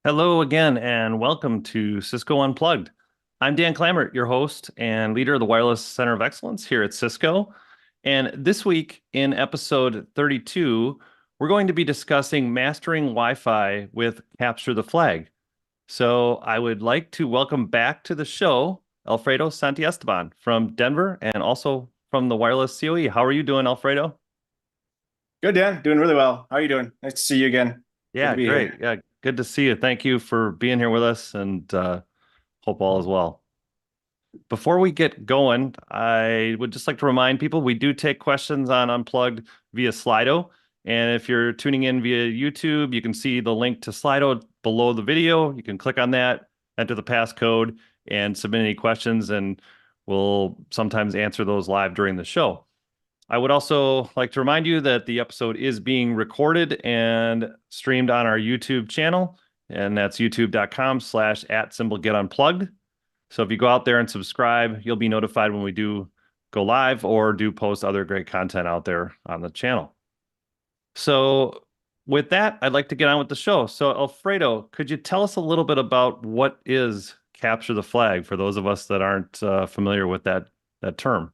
Hello again, and welcome to Cisco Unplugged. I'm Dan Clammert, your host and leader of the Wireless Center of Excellence here at Cisco. And this week in episode 32, we're going to be discussing mastering Wi-Fi with Capture the Flag. So I would like to welcome back to the show Alfredo Santiesteban from Denver and also from the Wireless COE. How are you doing, Alfredo? Good, Dan. Doing really well. How are you doing? Nice to see you again. Good to Yeah, be great. here. Yeah, good to see you. Thank you for being here with us and hope all is well. Before we get going, I would just like to remind people we do take questions on Unplugged via Slido. And if you're tuning in via YouTube, you can see the link to Slido below the video. You can click on that, enter the passcode, and submit any questions, and we'll sometimes answer those live during the show. I would also like to remind you that the episode is being recorded and streamed on our YouTube channel, and that's youtube.com/@symbolgetunplugged. So if you go out there and subscribe, you'll be notified when we do go live or do post other great content out there on the channel. So with that, I'd like to get on with the show. So Alfredo, could you tell us a little bit about what is Capture the Flag for those of us that aren't familiar with that term?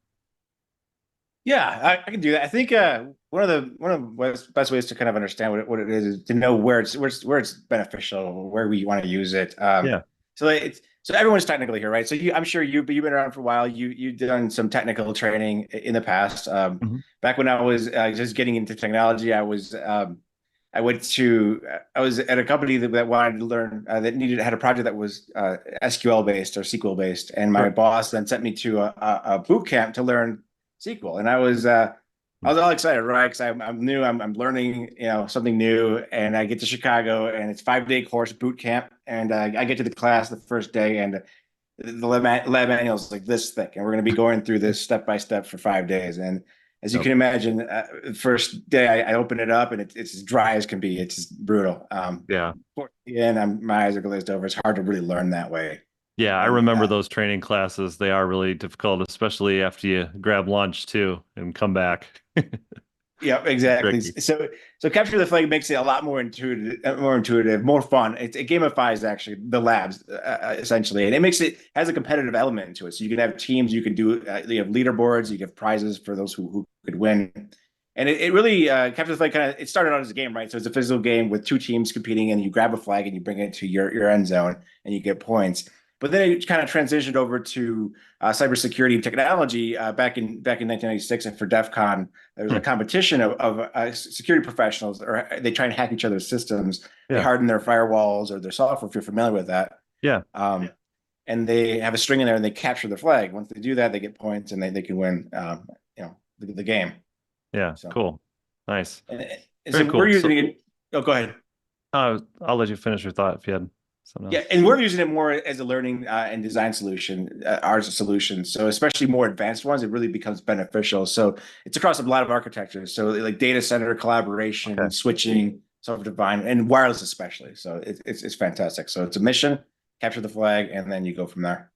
Yeah, I can do that. I think one of the best ways to kind of understand what it is to know where it's beneficial, where we want to use it. Yeah. So everyone's technical here, right? So I'm sure you've been around for a while. You've done some technical training in the past. Mhm. Back when I was just getting into technology, I was at a company that wanted to learn that had a project that was SQL based or SQL based, and my Sure. boss then sent me to a boot camp to learn SQL, and I was all excited, right? Because I'm new, I'm learning something new, and I get to Chicago, and it's 5 day course boot camp, and I get to the class the first day, and the lab manual is like this thick, and we're going to be going through this step by step for 5 days. And as you Yep. can imagine, first day I open it up and it's as dry as can be. It's just brutal. Yeah. And my eyes are glazed over. It's hard to really learn that way. Yeah, I And remember those training classes. They are really difficult, especially after you grab lunch too and come back. yeah, exactly. Tricky. So capture the flag makes it a lot more intuitive, more fun. It gamifies actually the labs essentially, and it makes it has a competitive element to it. So you can have teams, you can do you have leaderboards, you have prizes for those who could win, and it really capture the flag kind of it started out as a game, right? So it's a physical game with two teams competing, and you grab a flag and you bring it to your end zone, and you get points. But then it kind of transitioned over to cybersecurity technology back in 1996, and for DEF CON there was a Hmm. competition of security professionals, or they try and hack each other's systems. They Yeah. harden their firewalls or their software, if you're familiar with that. Yeah. Um, and they have a string in there and they capture the flag. Once they do that, they get points and they can win, the game. Yeah. So, Cool. Nice. and, and Very so we're cool. using So it. Oh, go ahead. I'll let you finish your thought if you had something Yeah, else. and we're using it more as a learning and design solution, ours a solution. So especially more advanced ones, it really becomes beneficial. So it's across a lot of architectures. So like data center collaboration, Okay. switching, software-defined, and wireless especially. So it's fantastic. So it's a mission, capture the flag, and then you go from there.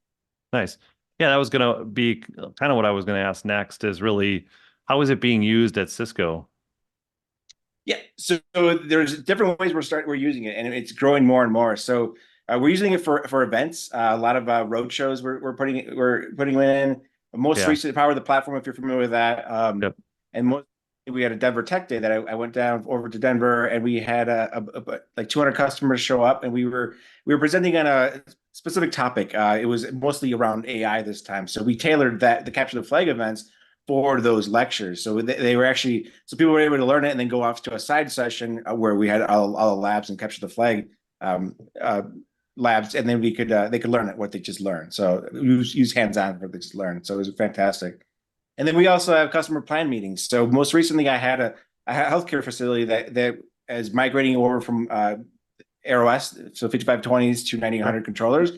Nice. Yeah, that was gonna be kind of what I was gonna ask next is really how is it being used at Cisco? Yeah, so there's different ways we're using it, and it's growing more and more. So we're using it for events. A lot of road shows we're putting in. Most Yeah. recently, Power of the Platform, if you're familiar with that. Yep. And we had a Denver Tech Day that I went down over to Denver, and we had like 200 customers show up, and we were presenting on a specific topic. It was mostly around AI this time, so we tailored the Capture the Flag events for those lectures. So they were actually so people were able to learn it and then go off to a side session where we had all the labs and Capture the Flag um, uh, labs, and then we could they could learn it what they just learned. So use hands on what they just learned. So it was fantastic. And then we also have customer plan meetings. So most recently, I had a healthcare facility that is migrating over from AirOS, so 5520s to Sure. 9100 controllers.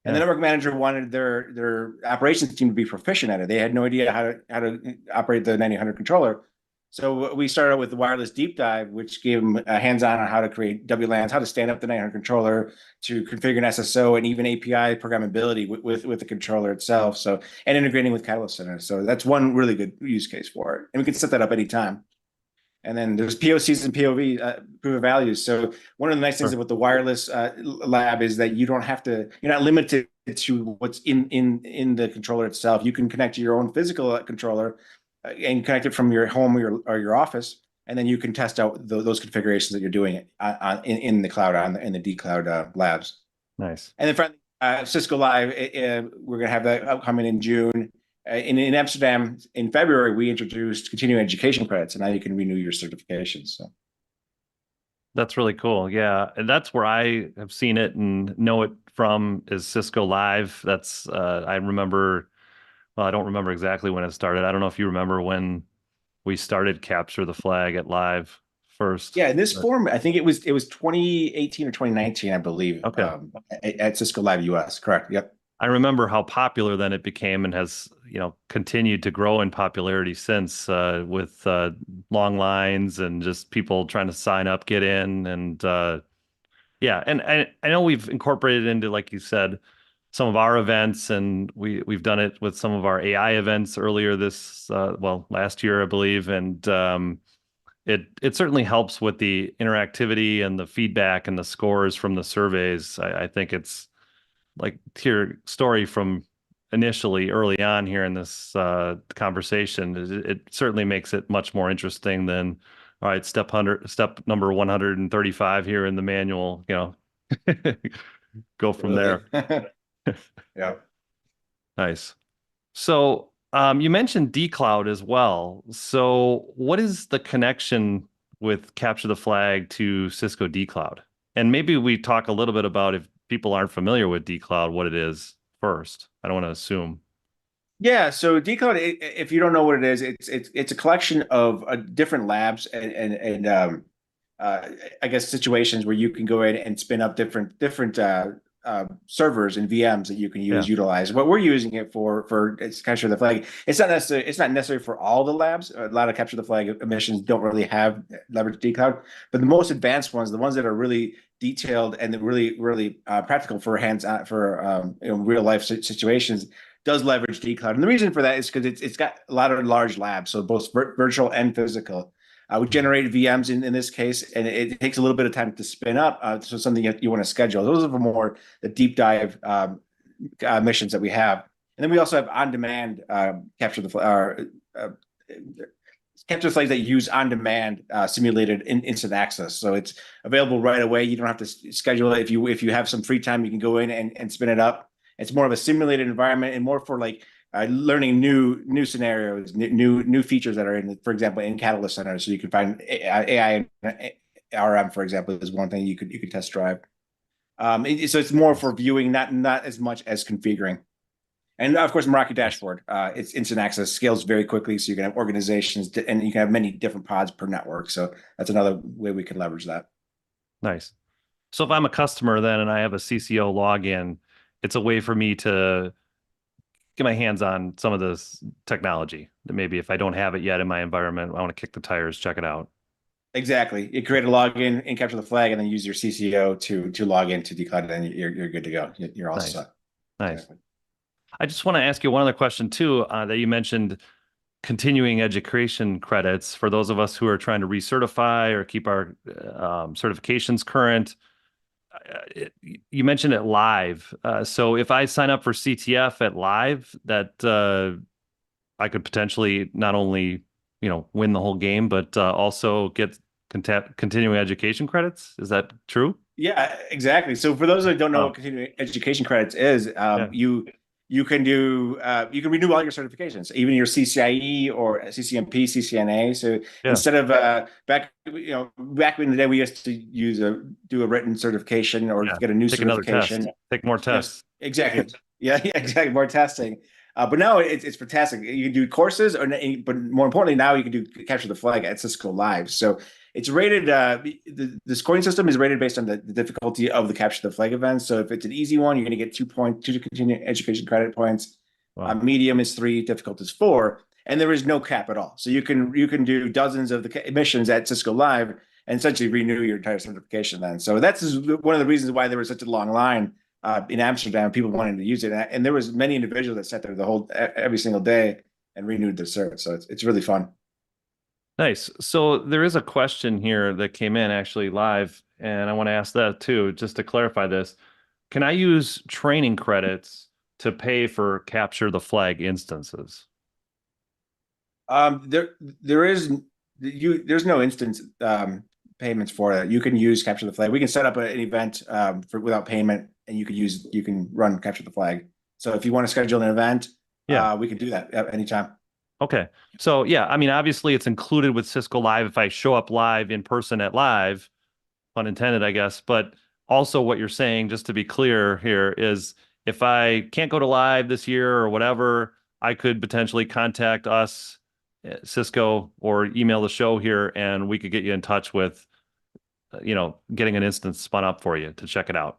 And the Yeah. network manager wanted their operations team to be proficient at it. They had no idea how to operate the 9000 controller. So we started with the wireless deep dive, which gave them a hands-on on how to create WLANs, how to stand up the 900 controller, to configure an SSO, and even API programmability with the controller itself. So and integrating with Catalyst Center. So that's one really good use case for it, and we can set that up anytime. And then there's POCs and POV, proof of values. So one of the nice things Sure. about the wireless lab is that you don't have to, you're not limited to what's in the controller itself. You can connect to your own physical controller and connect it from your home or your office, and then you can test out those configurations that you're doing in the cloud in the DCloud labs. Nice. And then finally, Cisco Live, we're going to have that upcoming in June. In Amsterdam in February, we introduced continuing education credits, and now you can renew your certifications. So That's really cool. Yeah. And that's where I have seen it and know it from is Cisco Live. That's I remember, well, I don't remember exactly when it started. I don't know if you remember when we started Capture the Flag at Live first. yeah, in this But form, I think it was 2018 or 2019, I believe, okay. at Cisco Live US. Correct. Yep. I remember how popular then it became and has, continued to grow in popularity since with long lines and just people trying to sign up, get in. And yeah, and I know we've incorporated into, like you said, some of our events, and we've done it with some of our AI events earlier this, well, last year, I believe. And it certainly helps with the interactivity and the feedback and the scores from the surveys. I think it's like to your story from initially early on here in this conversation, it certainly makes it much more interesting than, all right, step number 135 here in the manual, go from Absolutely. there. Yeah. Nice. So you mentioned dcloud as well. So what is the connection with Capture the Flag to Cisco dcloud? And maybe we talk a little bit about, if people aren't familiar with dcloud, what it is first. I don't want to assume. Yeah, so Decode, if you don't know what it is, it's a collection of different labs and uh, I guess situations where you can go in and spin up different servers and VMs that you can Yeah. utilize. What we're using it for it's capture the flag. It's not necessary for all the labs. A lot of capture the flag emissions don't really have leverage Decode, but the most advanced ones, the ones that are really detailed and really practical for hands on for real life situations does leverage dcloud. And the reason for that is because it's got a lot of large labs, so both virtual and physical. We generate VMs in this case, and it takes a little bit of time to spin up. So something you want to schedule. Those are more the deep dive missions that we have. And then we also have on-demand capture the capture flags that use on-demand simulated instant access. So it's available right away. You don't have to schedule it. If you have some free time, you can go in and spin it up. It's more of a simulated environment and more for like learning new scenarios, new features that are in, for example, in Catalyst Center. So you can find AI and RM, for example, is one thing you could test drive. So it's more for viewing, not as much as configuring. And of course, Meraki dashboard. It's instant access, scales very quickly, so you can have organizations and you can have many different pods per network. So that's another way we can leverage that. Nice. So if I'm a customer then and I have a CCO login, it's a way for me to get my hands on some of this technology. Maybe if I don't have it yet in my environment, I want to kick the tires, check it out. Exactly. You create a login and capture the flag, and then use your CCO to log into Decloud, and you're good to go. You're all Nice. set. Nice. Exactly. I just want to ask you one other question too, that you mentioned continuing education credits for those of us who are trying to recertify or keep our certifications current. You mentioned it live. So if I sign up for CTF at live, that I could potentially not only, win the whole game, but also get continuing education credits. Is that true? Yeah, exactly. So for those that don't know Oh, what continuing education credits is, yeah, you can renew all your certifications, even your CCIE or CCNP, CCNA. So yeah. instead of back in the day, we used to do a written certification or Yeah. get a new Take another certification. test. Take more Yes, tests. exactly. Yeah, yeah, exactly. More testing. But now it's fantastic. You can do courses, but more importantly, now you can do capture the flag at Cisco Live. So it's rated. The scoring system is rated based on the difficulty of the capture the flag event. So if it's an easy one, you're going to get 2 points, two continuing education credit points. Wow. Medium is 3, difficult is 4, and there is no cap at all. So you can do dozens of the missions at Cisco Live and essentially renew your entire certification then. So that's one of the reasons why there was such a long line in Amsterdam, people wanting to use it, and there was many individuals that sat there every single day and renewed their cert. So it's really fun. Nice. So there is a question here that came in actually live, and I want to ask that too, just to clarify this. Can I use training credits to pay for capture the flag instances? There is there's no instant payments for that. You can use capture the flag. We can set up an event for without payment, and you can run capture the flag. So if you want to schedule an event, Yeah. we can do that at any time. Okay. So yeah, I mean, obviously it's included with Cisco Live if I show up live in person at live, pun intended, I guess. But also what you're saying, just to be clear here, is if I can't go to live this year or whatever, I could potentially contact us, Cisco, or email the show here, and we could get you in touch with, getting an instance spun up for you to check it out.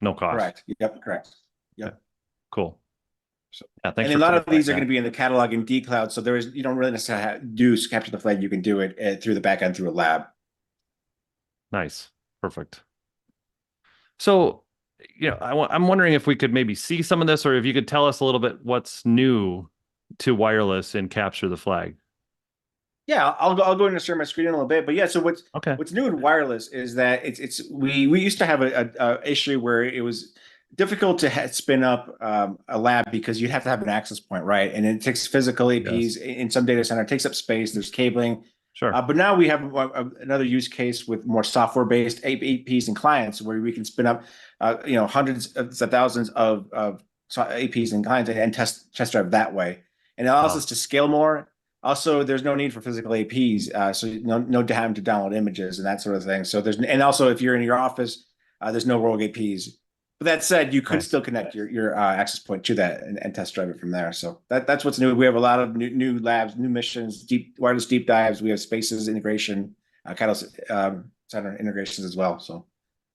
No cost. Correct. Yep. Correct. Okay, Yep. cool. So, Yeah, thanks and a for lot of clarifying these are going that. to be in the catalog in Decloud. So you don't really necessarily do capture the flag. You can do it through the backend through a lab. Nice. Perfect. So, I'm wondering if we could maybe see some of this, or if you could tell us a little bit what's new to wireless in Capture the Flag. Yeah, I'll go into share my screen in a little bit, but yeah. So Okay. what's new in wireless is that we used to have a issue where it was difficult to spin up a lab because you have to have an access point, right? And it takes physical Yes. APs in some data center, it takes up space. There's cabling, Sure. but now we have another use case with more software-based APs and clients where we can spin up, hundreds of thousands of APs and clients and test drive that way. And it allows Wow. us to scale more. Also, there's no need for physical APs, so no time to download images and that sort of thing. So and also if you're in your office, there's no rogue APs. But that said, you could Nice. still connect your access point to that and test drive it from there. So that's what's new. We have a lot of new labs, new missions, deep wireless deep dives. We have spaces integration, catalyst center integrations as well. So,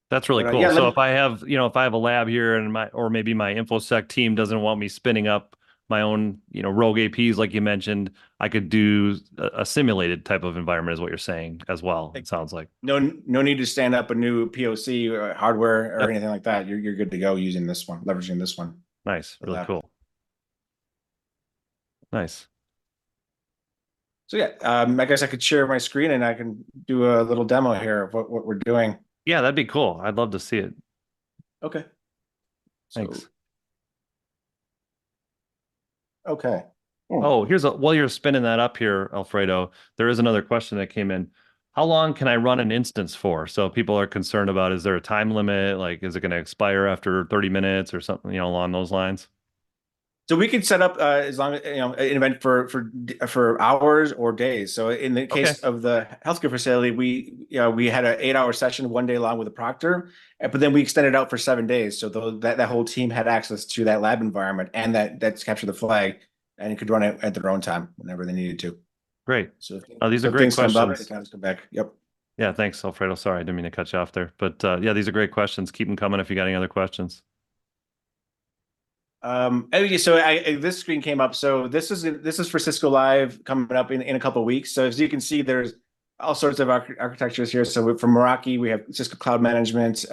That's really but cool. yeah, So if I have a lab here and or maybe my InfoSec team doesn't want me spinning up my own, rogue APs like you mentioned, I could do a simulated type of environment is what you're saying as well. It sounds like. no need to stand up a new POC or hardware or Yep. anything like that. You're good to go using this one, leveraging this one. Nice. Really cool. Nice. So yeah, I guess I could share my screen and I can do a little demo here of what we're doing. Yeah, that'd be cool. I'd love to see it. Okay. So Thanks. okay. Oh, while you're spinning that up here, Alfredo, there is another question that came in. How long can I run an instance for? So people are concerned about, is there a time limit? Like, is it going to expire after 30 minutes or something, along those lines? So we could set up as long as an event for hours or days. So in the Okay, case of the healthcare facility, we had an 8 hour session one day long with a proctor, but then we extended out for 7 days. So that whole team had access to that lab environment and that's capture the flag, and it could run it at their own time whenever they needed to. great. So Oh, these are if great things come up, they questions. can just come back. Yep. Yeah, thanks, Alfredo. Sorry, I didn't mean to cut you off there. But yeah, these are great questions. Keep them coming if you got any other questions. Yeah, so this screen came up. So this is for Cisco Live coming up in a couple of weeks. So as you can see, there's all sorts of architectures here. So from Meraki, we have Cisco Cloud Management,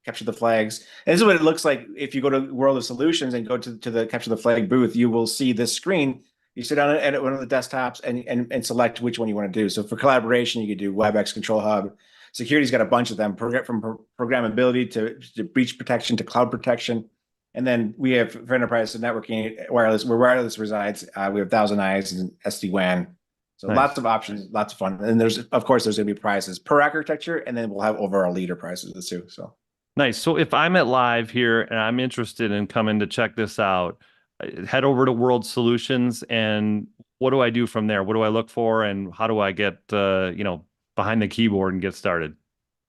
capture the flags. And this is what it looks like if you go to World of Solutions and go to the capture the flag booth. You will see this screen. You sit down at one of the desktops and select which one you want to do. So for collaboration, you could do WebEx Control Hub. Security's got a bunch of them, from programmability to breach protection to cloud protection. And then we have for enterprise networking, wireless, where wireless resides. We have Thousand Eyes and SD-WAN. So lots Nice. of options, lots of fun. And of course, there's going to be prizes per architecture, and then we'll have overall leader prizes too. So Nice. So if I'm at live here and I'm interested in coming to check this out, head over to World Solutions and what do I do from there? What do I look for and how do I get behind the keyboard and get started?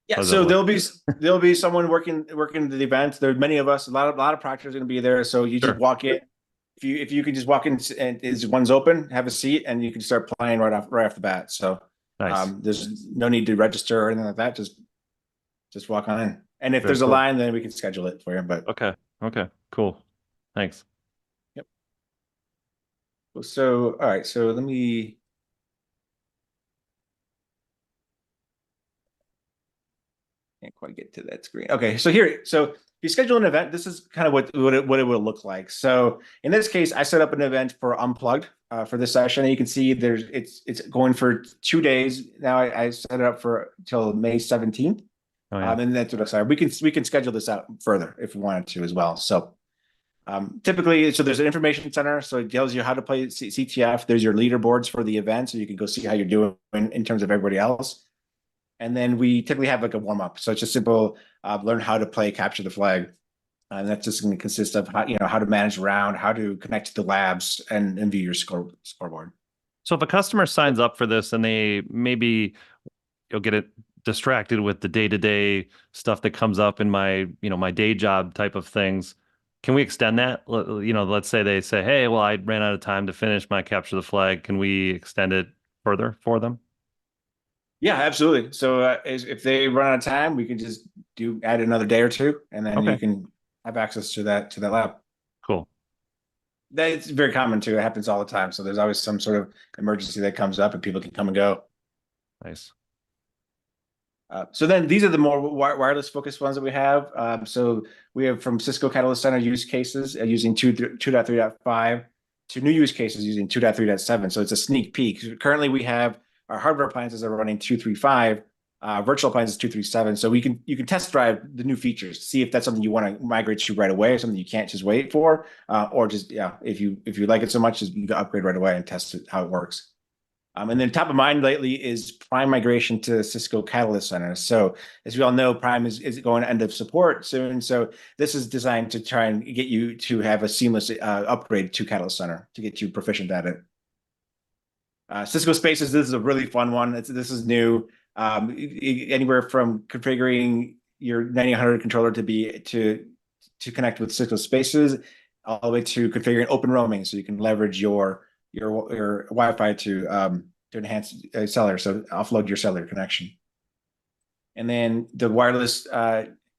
yeah, How does that so look? there'll be someone working the event. There's many of us, a lot of proctors are going to be there. So you just Sure. walk in. If you can just walk in and is one's open, have a seat, and you can start playing right off the bat. So Nice. there's no need to register or anything like that. Just walk on in. And if Very there's a cool. line, then we can schedule it for you. But Okay. Okay. Cool. Thanks. yep. So all right. So let me. Can't quite get to that screen. Okay, so here, so if you schedule an event, this is kind of what it will look like. So in this case, I set up an event for Unplugged for this session. And you can see it's going for 2 days. Now I set it up for till May 17th. Oh yeah. And that's what I said. We can schedule this out further if we wanted to as well. So typically, so there's an information center, so it tells you how to play CTF. There's your leaderboards for the event, so you can go see how you're doing in terms of everybody else. And then we typically have like a warm up. So it's just simple, learn how to play capture the flag. And that's just going to consist of how to manage around, how to connect to the labs and view your scoreboard. So if a customer signs up for this and they maybe you'll get it distracted with the day-to-day stuff that comes up in my, my day job type of things. Can we extend that? Let's say they say, hey, well, I ran out of time to finish my capture the flag. Can we extend it further for them? Yeah, absolutely. So if they run out of time, we can just add another day or two, and then you Okay, can have access to that lab. cool. That's very common too. It happens all the time. So there's always some sort of emergency that comes up, and people can come and go. Nice. So then these are the more wireless focused ones that we have. So we have from Cisco Catalyst Center use cases using 2.3.5 to new use cases using 2.3.7. So it's a sneak peek. Currently, we have our hardware appliances are running 2.3.5, virtual appliances 2.3.7. So you can test drive the new features, see if that's something you want to migrate to right away, something you can't just wait for, or just if you like it so much, you can upgrade right away and test it how it works. And then top of mind lately is Prime migration to Cisco Catalyst Center. So as we all know, Prime is going to end of support soon. So this is designed to try and get you to have a seamless upgrade to Catalyst Center to get you proficient at it. Cisco Spaces, this is a really fun one. This is new. Anywhere from configuring your 9800 controller to connect with Cisco Spaces, all the way to configuring open roaming, so you can leverage your Wi-Fi to enhance cellular, so offload your cellular connection. And then the wireless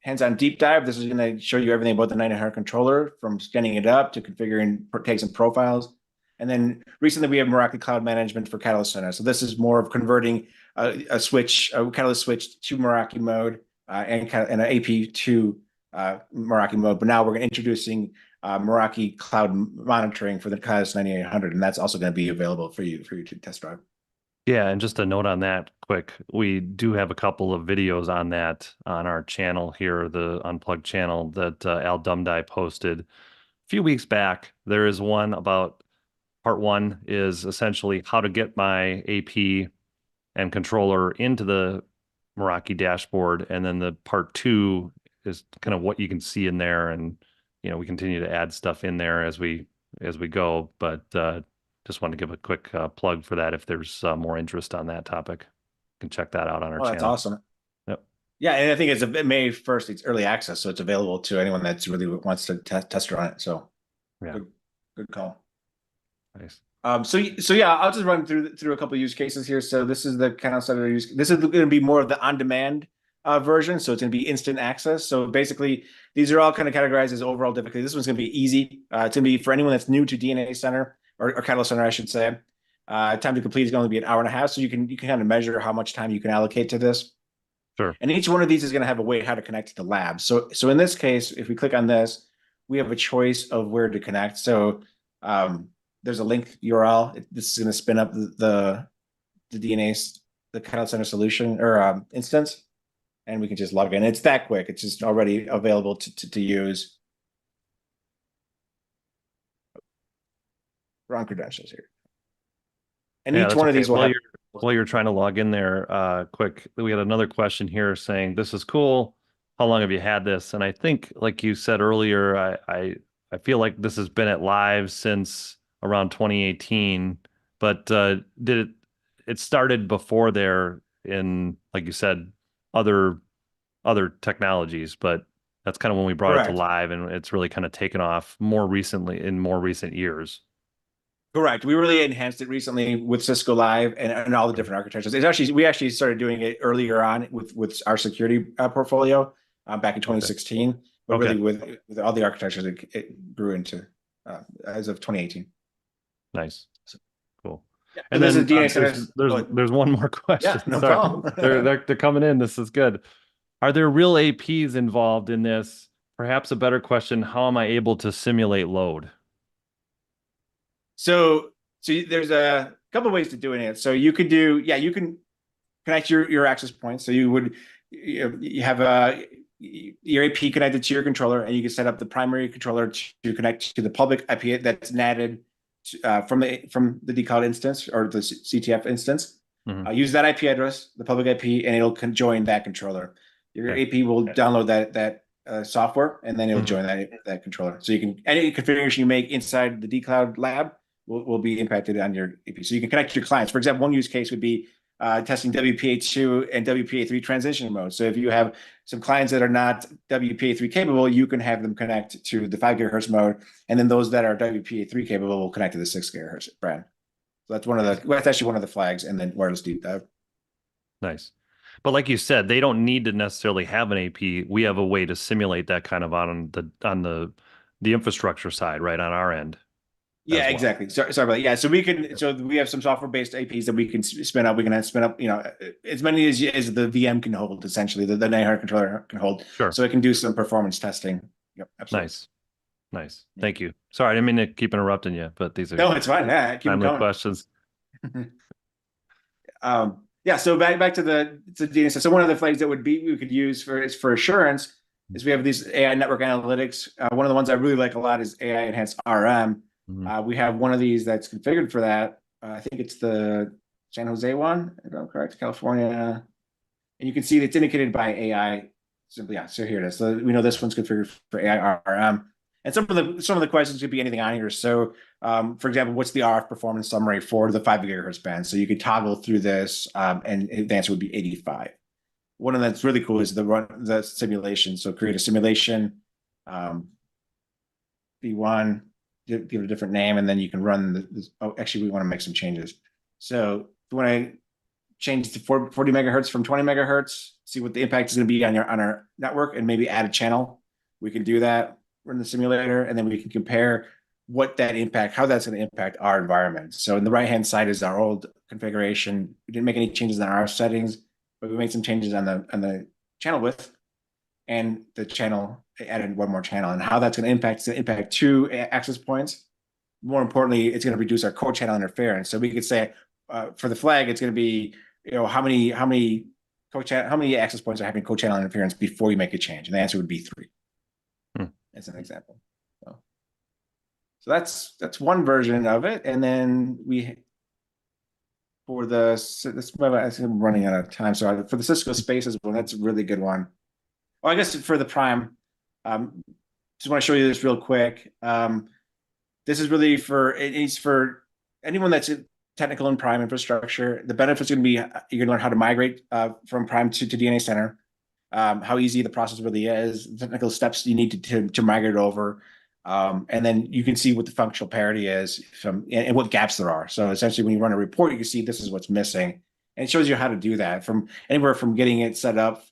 hands-on deep dive. This is going to show you everything about the 9800 controller, from standing it up to configuring tags and profiles. And then recently we have Meraki Cloud Management for Catalyst Center. So this is more of converting a Catalyst switch to Meraki mode and an AP to Meraki mode. But now we're introducing Meraki Cloud Monitoring for the Catalyst 9800, and that's also going to be available for you to test drive. Yeah, and just a note on that quick, we do have a couple of videos on that on our channel here, the Unplugged channel that Al Dumdai posted a few weeks back. There is one about part one is essentially how to get my AP and controller into the Meraki dashboard. And then the part two is kind of what you can see in there. And, we continue to add stuff in there as we go. But just want to give a quick plug for that if there's more interest on that topic. You can check that out on our channel. That's awesome. Yep. Yeah, and I think it's May 1st. It's early access, so it's available to anyone that's really wants to test run it. So, yeah, good call. Nice. So yeah, I'll just run through a couple of use cases here. So this is the kind of set of use. This is going to be more of the on-demand version. So it's going to be instant access. So basically, these are all kind of categorized as overall difficulty. This one's going to be easy. It's going to be for anyone that's new to DNA Center or Catalyst Center, I should say. Time to complete is going to be an hour and a half. So you can kind of measure how much time you can allocate to this. Sure. And each one of these is going to have a way how to connect to the lab. So in this case, if we click on this, we have a choice of where to connect. So there's a link URL. This is going to spin up the DNA, the Catalyst Center solution or instance, and we can just log in. It's that quick. It's just already available to use. Wrong credentials here. And each one of these will have. While you're trying to log in there, quick, we had another question here saying, "This is cool. How long have you had this?" And I think, like you said earlier, I feel like this has been at live since around 2018, but it started before there in, like you said, other technologies, but that's kind of when we brought it to live, and it's really kind of taken off more recently in more recent years. Correct. We really enhanced it recently with Cisco Live and all the different architectures. We actually started doing it earlier on with our security portfolio back in 2016, okay. But really with all the architectures it grew into as of 2018. Nice. So, cool. Yeah. And then there's one more question. Yeah, no problem. they're coming in. This is good. Are there real APs involved in this? Perhaps a better question, how am I able to simulate load? So there's a couple of ways to doing it. So you could do, yeah, you can connect your access points. So you have your AP connected to your controller, and you can set up the primary controller to connect to the public IP that's NATed from the Decloud instance or the CTF instance. Mhm. Use that IP address, the public IP, and it'll join that controller. Your Okay. AP will download that software, and then it'll Mhm. join that controller. So you can any configuration you make inside the Decloud lab will be impacted on your AP. So you can connect to your clients. For example, one use case would be testing WPA2 and WPA3 transition mode. So if you have some clients that are not WPA3 capable, you can have them connect to the 5 gigahertz mode, and then those that are WPA3 capable will connect to the 6 gigahertz brand. So that's actually one of the flags, and then wireless deep dive. Nice. But like you said, they don't need to necessarily have an AP. We have a way to simulate that kind of on the infrastructure side, right, on our end as Yeah, well. exactly. Sorry about that. Yeah, so we have some software-based APs that we can spin up. We can spin up, as many as the VM can hold, essentially, the 900 controller can hold. Sure. So it can do some performance testing. Yep, absolutely. Nice. Nice. Thank you. Sorry, I didn't mean to keep interrupting you, but these are No, it's fine. Yeah, keep them timely coming. questions. Yeah, so back to the DNS. So one of the flags that we could use for assurance is we have these AI network analytics. One of the ones I really like a lot is AI enhanced RM. Mhm. We have one of these that's configured for that. I think it's the San Jose one, if I'm correct, California. And you can see it's indicated by AI. Simply, yeah. So here it is. So we know this one's configured for AI RM. And some of the questions could be anything on here. So, for example, what's the RF performance summary for the 5 gigahertz band? So you could toggle through this, and the answer would be 85. One of that's really cool is the simulation. So create a simulation, V1, give it a different name, and then you can run oh, actually, we want to make some changes. So if you want to change to 40 megahertz from 20 megahertz, see what the impact is going to be on our network, and maybe add a channel. We can do that. Run the simulator, and then we can compare how that's going to impact our environment. So in the right-hand side is our old configuration. We didn't make any changes in our settings, but we made some changes on the channel width and the channel, added one more channel, and how that's going to impact. It's going to impact 2 access points. More importantly, it's going to reduce our co-channel interference. So we could say for the flag, it's going to be, how many access points are having co-channel interference before you make a change, and the answer would be 3. As an example. So that's one version of it, and then I'm running out of time. So for the Cisco Spaces one, that's a really good one. Well, I guess for the Prime, just want to show you this real quick. This is really it's for anyone that's technical in Prime infrastructure. The benefits are going to be you're going to learn how to migrate from Prime to DNA Center, how easy the process really is, the technical steps you need to migrate over. And then you can see what the functional parity is and what gaps there are. So essentially, when you run a report, you can see this is what's missing. And it shows you how to do that from anywhere from getting it set up,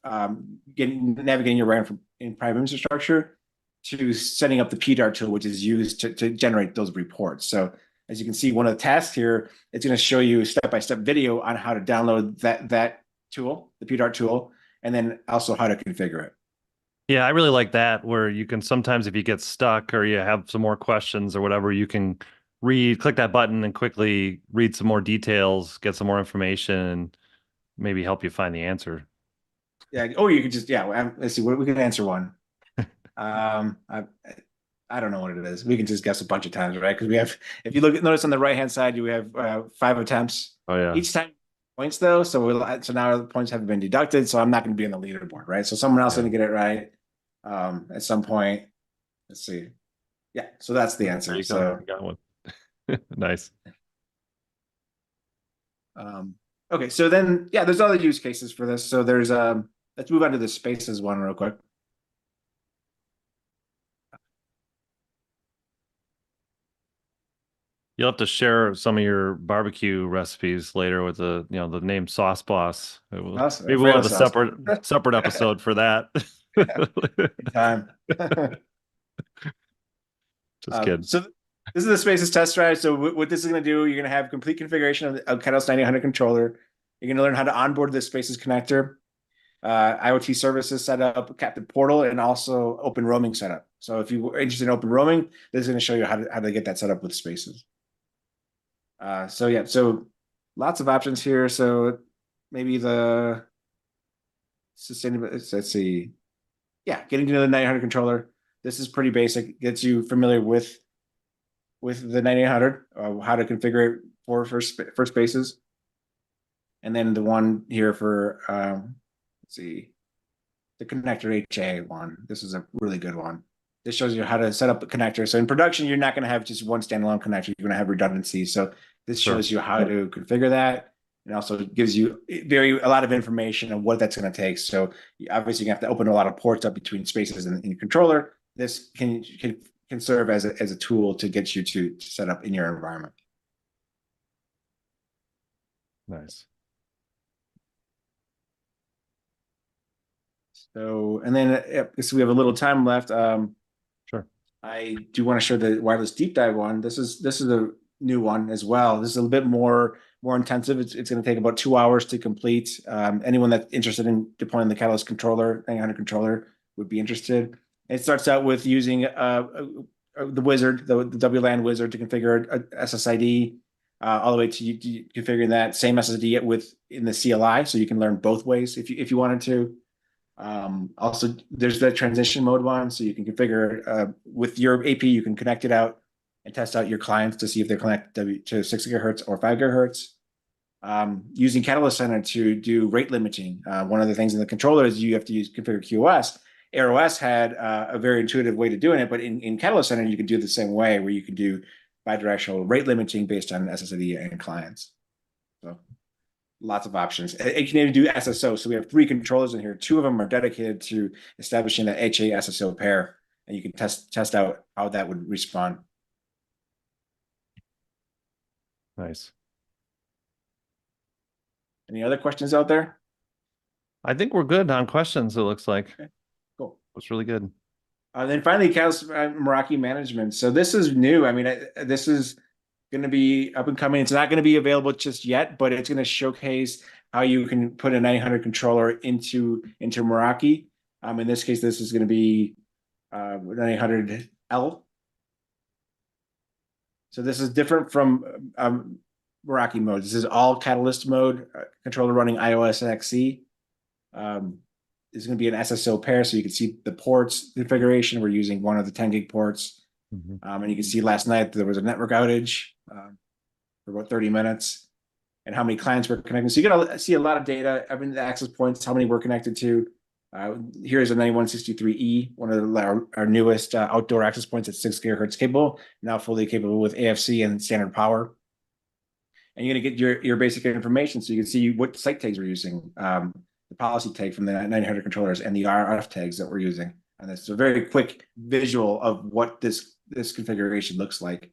navigating around in private infrastructure to setting up the PDAR tool, which is used to generate those reports. So as you can see, one of the tasks here, it's going to show you step-by-step video on how to download that tool, the PDAR tool, and then also how to configure it. Yeah, I really like that where you can sometimes if you get stuck or you have some more questions or whatever, you can click that button and quickly read some more details, get some more information, and maybe help you find the answer. Yeah. Or you could just, let's see, we can answer one. I don't know what it is. We can just guess a bunch of times, right? Because if you notice on the right hand side, you have 5 attempts. Oh yeah. Each time points though, so now the points have been deducted. So I'm not going to be on the leaderboard, right? So someone else is going to get it right at some point. Let's see. Yeah, so that's the answer. There you So go. You got one. Nice. okay, so then there's other use cases for this. So there's let's move on to the Spaces one real quick. You'll have to share some of your barbecue recipes later with the name Sauce Boss. Maybe we'll have a separate episode for that. Time. Just kidding. So this is the Spaces test drive. So what this is going to do, you're going to have complete configuration of Catalyst 9000 controller. You're going to learn how to onboard the Spaces connector, IoT services setup, captive portal, and also open roaming setup. So if you were interested in open roaming, this is going to show you how to get that set up with Spaces. So yeah, so lots of options here. So maybe the sustainable, let's see. Yeah, getting to know the 9800 controller. This is pretty basic. Gets you familiar with the 9800, how to configure it for spaces. And then the one here for let's see, the connector HA one. This is a really good one. This shows you how to set up a connector. So in production, you're not going to have just one standalone connector. You're going to have redundancy. So this Sure. shows you how to configure that. And also gives you a lot of information on what that's going to take. So obviously you have to open a lot of ports up between spaces in your controller. This can serve as a tool to get you to set up in your environment. Nice. So, and then so we have a little time left. Sure. I do want to show the wireless deep dive one. This is a new one as well. This is a little bit more intensive. It's going to take about 2 hours to complete. Anyone that's interested in deploying the Catalyst controller, 900 controller, would be interested. It starts out with using the wizard, the WLAN wizard, to configure a SSID, all the way to configuring that same SSID with in the CLI, so you can learn both ways if you wanted to. Also, there's the transition mode one, so you can configure with your AP, you can connect it out and test out your clients to see if they're connected to 6 gigahertz or 5 gigahertz. Using Catalyst Center to do rate limiting. One of the things in the controller is you have to configure QoS. AirOS had a very intuitive way to doing it, but in Catalyst Center, you can do the same way where you can do bidirectional rate limiting based on SSID and clients. So lots of options. It can even do SSO. So we have 3 controllers in here. 2 of them are dedicated to establishing the HA SSO pair, and you can test out how that would respond. Nice. Any other questions out there? I think we're good on questions, it looks like. Okay, cool. It's really good. Then finally, Meraki management. So this is new. I mean, this is going to be up and coming. It's not going to be available just yet, but it's going to showcase how you can put a 900 controller into Meraki. In this case, this is going to be 900L. So this is different from Meraki mode. This is all Catalyst mode, controller running iOS XE. Is going to be an SSO pair, so you can see the ports configuration. We're using one of the 10 gig ports. And you can see last night there was a network outage for about 30 minutes and how many clients were connected. So you're going to see a lot of data, the access points, how many we're connected to. Here's a 9163E, one of our newest outdoor access points at 6 gigahertz capable, now fully capable with AFC and standard power. And you're going to get your basic information, so you can see what site tags we're using, the policy tag from the 900 controllers, and the RF tags that we're using. And it's a very quick visual of what this configuration looks like.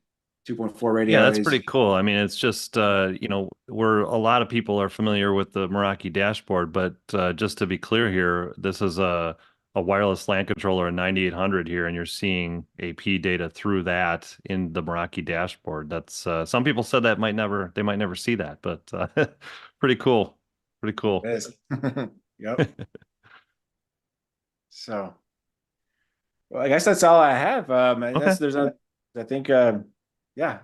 2.4 radio. Yeah, that's pretty cool. I mean, it's just where a lot of people are familiar with the Meraki dashboard, but just to be clear here, this is a wireless LAN controller, a 9800 here, and you're seeing AP data through that in the Meraki dashboard. That's some people said that they might never see that, but pretty cool. Pretty cool. It is. Yep. So, well, I guess that's all I have. Okay. I think, yeah.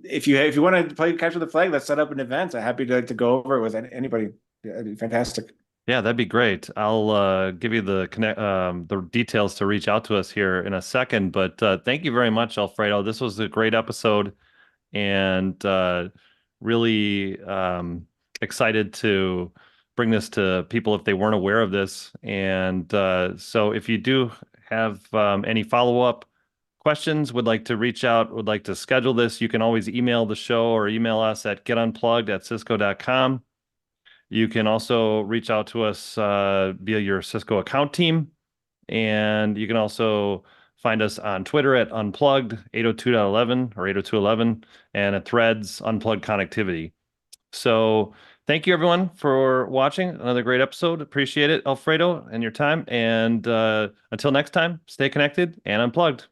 If you want to play Capture the Flag, let's set up an event. I'm happy to go over it with anybody. Yeah, it'd be fantastic. Yeah, that'd be great. I'll give you the details to reach out to us here in a second. But thank you very much, Alfredo. This was a great episode, and really excited to bring this to people if they weren't aware of this. And so if you do have any follow-up questions, would like to reach out, would like to schedule this, you can always email the show or email us at getunplugged@cisco.com. You can also reach out to us via your Cisco account team. And you can also find us on Twitter at unplugged 802.11 or 802.11 and at Threads unplugged connectivity. So thank you everyone for watching another great episode. Appreciate it, Alfredo, and your time. And until next time, stay connected and unplugged.